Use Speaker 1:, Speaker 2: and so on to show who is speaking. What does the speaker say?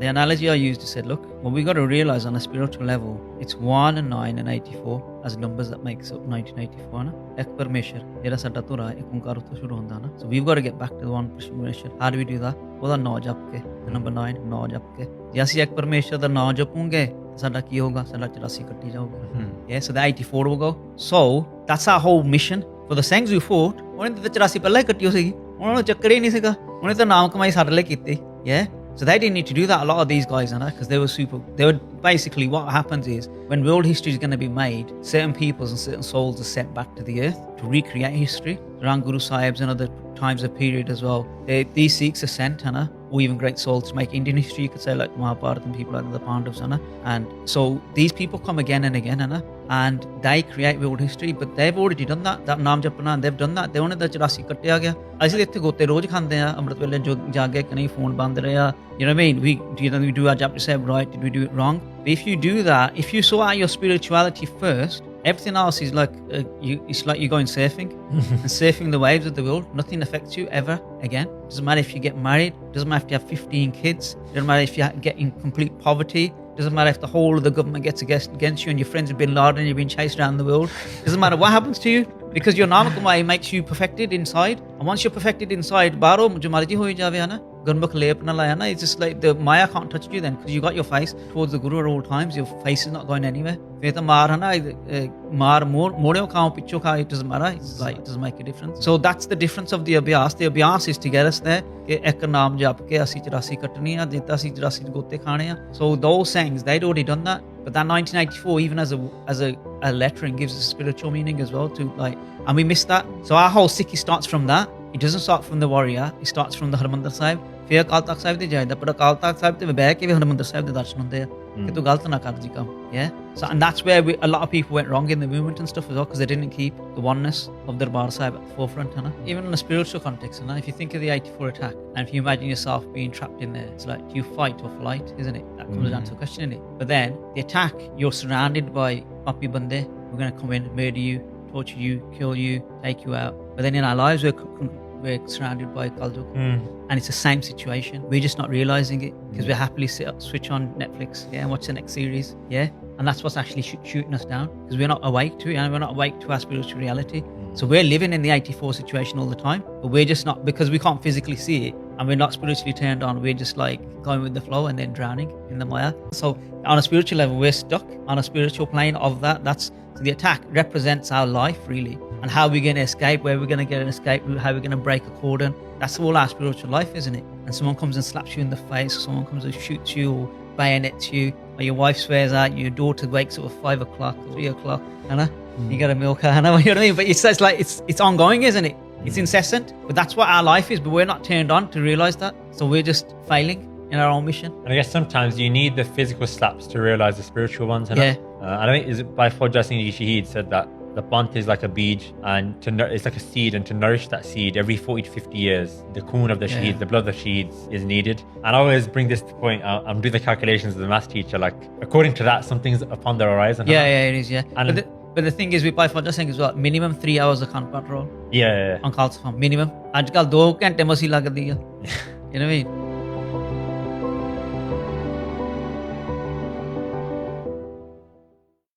Speaker 1: the analogy I used, I said, look, what we got to realize on a spiritual level, it's 1 and 9 and 84 as numbers that makes up 1984 ਨਾ ਇੱਕ ਪਰਮੇਸ਼ਰ ਜਿਹੜਾ ਸਾਡਾ ਧੁਰਾ ਇੱਕ ਓੰਕਾਰ ਉੱਤੋਂ ਸ਼ੁਰੂ ਹੁੰਦਾ ਨਾ so we've got to get back to the one ਪਰਮੇਸ਼ਰ how do we do that ਉਹਦਾ ਨਾਂ ਜਪ ਕੇ ਨੰਬਰ 9 ਨਾਂ ਜਪ ਕੇ ਜੇ ਅਸੀਂ ਇੱਕ ਪਰਮੇਸ਼ਰ ਦਾ ਨਾਂ ਜਪੂਗੇ ਸਾਡਾ ਕੀ ਹੋਗਾ ਸਾਡਾ 84 ਕੱਟੀ ਜਾਊਗਾ yeah so the 84 will go so that's our whole mission for the Sengs who fought ਉਹਨਾਂ ਦੀ ਤਾਂ 84 ਪਹਿਲਾਂ ਹੀ ਕੱਟੀ ਹੋ ਸੀਗੀ ਉਹਨਾਂ ਨੂੰ ਚੱਕਰ ਹੀ ਨਹੀਂ ਸੀਗਾ ਉਹਨੇ ਤਾਂ ਨਾਮ ਕਮਾਈ ਸਾਡੇ ਲਈ ਕੀਤੀ yeah so they didn't need to do that a lot of these guys because they were basically what happens is when world history is going to be made certain peoples and certain souls are sent back to the earth to recreate history around Guru Sahibs and other times of period as well these Sikhs are sent or even great souls to make Indian history you could say like Mahabharata and people like the Pandavas and so these people come again and again and they create world history but they've already done that naam japna they've done that they only the 84 ਕੱਟਿਆ ਗਿਆ ਅਸੀਂ ਇੱਥੇ ਗੋਤੇ ਰੋਜ਼ ਖਾਂਦੇ ਆ ਅੰਮ੍ਰਿਤ ਵੇਲੇ ਜਾਗੇ ਕਿ ਨਹੀਂ ਫੋਨ ਬੰਦ ਰਿਹਾ you know what I mean we do our job to say right did we do it wrong but if you do that if you sort out your spirituality first everything else is like it's like you're going surfing and surfing the waves of the world nothing affects you ever again doesn't matter if you get married doesn't matter if you have 15 kids doesn't matter if you get in complete poverty doesn't matter if the whole of the government gets against you and your friends have been Laden and you've been chased around the world doesn't matter what happens to you because your namakamai makes you perfected inside and once you're perfected inside baro jo marji hoye jave hai na Gurmukh lep na laya na it's just like the Maya can't touch you then because you got your face towards the Guru at all times your face is not going anywhere fir ta maar hai na maar modeo khao picho khao it doesn't matter it's like it doesn't make a difference so that's the difference of the abhyas is to get us there ਕਿ ਇੱਕ ਨਾਮ ਜਪ ਕੇ ਅਸੀਂ 84 ਕੱਟਣੀ ਆ ਜਿੱਦਾਂ ਅਸੀਂ 84 ਗੋਤੇ ਖਾਣੇ ਆ so those sayings they'd already done that but that 1984 even as a lettering gives a spiritual meaning as well to like and we miss that so our whole Sikhi starts from that it doesn't start from the warrior it starts from the Harmandir Sahib ਫਿਰ ਅਕਾਲ ਤਖਤ ਸਾਹਿਬ ਤੇ ਜਾਈਦਾ ਪਰ ਅਕਾਲ ਤਖਤ ਸਾਹਿਬ ਤੇ ਬਹਿ ਕੇ ਵੀ ਹਰਮੰਦਰ ਸਾਹਿਬ ਦੇ ਦਰਸ਼ਨ ਹੁੰਦੇ ਆ ਕਿ ਤੂੰ ਗਲਤ ਨਾ ਕਰ ਜੀ ਕੰਮ yeah so and that's where a lot of people went wrong in the movement and stuff as well because they didn't keep the oneness of Darbar Sahib at the forefront even in a spiritual context if you think of the 84 attack and if you imagine yourself being trapped in there it's like do you fight or flight isn't it that comes down to a question isn't it but then the attack you're surrounded by papi bande who are going to come in murder you torture you kill you take you out but then in our lives we're surrounded by Kaljug and it's the same situation we're just not realizing it because we're happily switch on Netflix and watch the next series and that's what's actually shooting us down because we're not awake to it and we're not awake to our spiritual reality so we're living in the 84 situation all the time but we're just not because we can't physically see it and we're not spiritually turned on we're just like going with the flow and then drowning in the maya so on a spiritual level we're stuck on a spiritual plane of that's so the attack represents our life really and how we're going to escape where we're going to get an escape how we're going to break a cordon that's all our spiritual life isn't it and someone comes and slaps you in the face or someone comes and shoots you or bayonets you or your wife swears at you your daughter wakes up at 5 o'clock or 3 o'clock you got to milk her you know what I mean but it's like it's ongoing isn't it it's incessant but that's what our life is but we're not turned on to realize that so we're just failing in our own mission
Speaker 2: and I guess sometimes you need the physical slaps to realize the spiritual ones I think is by Khwaja Singh Ji Shaheed said that the pant is like a beej and it's like a seed and to nourish that seed every 40 to 50 years the khoon of the shaheed the blood of the shaheeds is needed and I always bring this to point I'm doing the calculations as a maths teacher like according to that something's upon the horizon
Speaker 1: it is and but the thing is we buy for just saying as well minimum 3 hours of contact roll
Speaker 2: on
Speaker 1: calls minimum ajkal 2 ਘੰਟੇ ਮਸੀ ਲੱਗਦੀ ਆ you know what I mean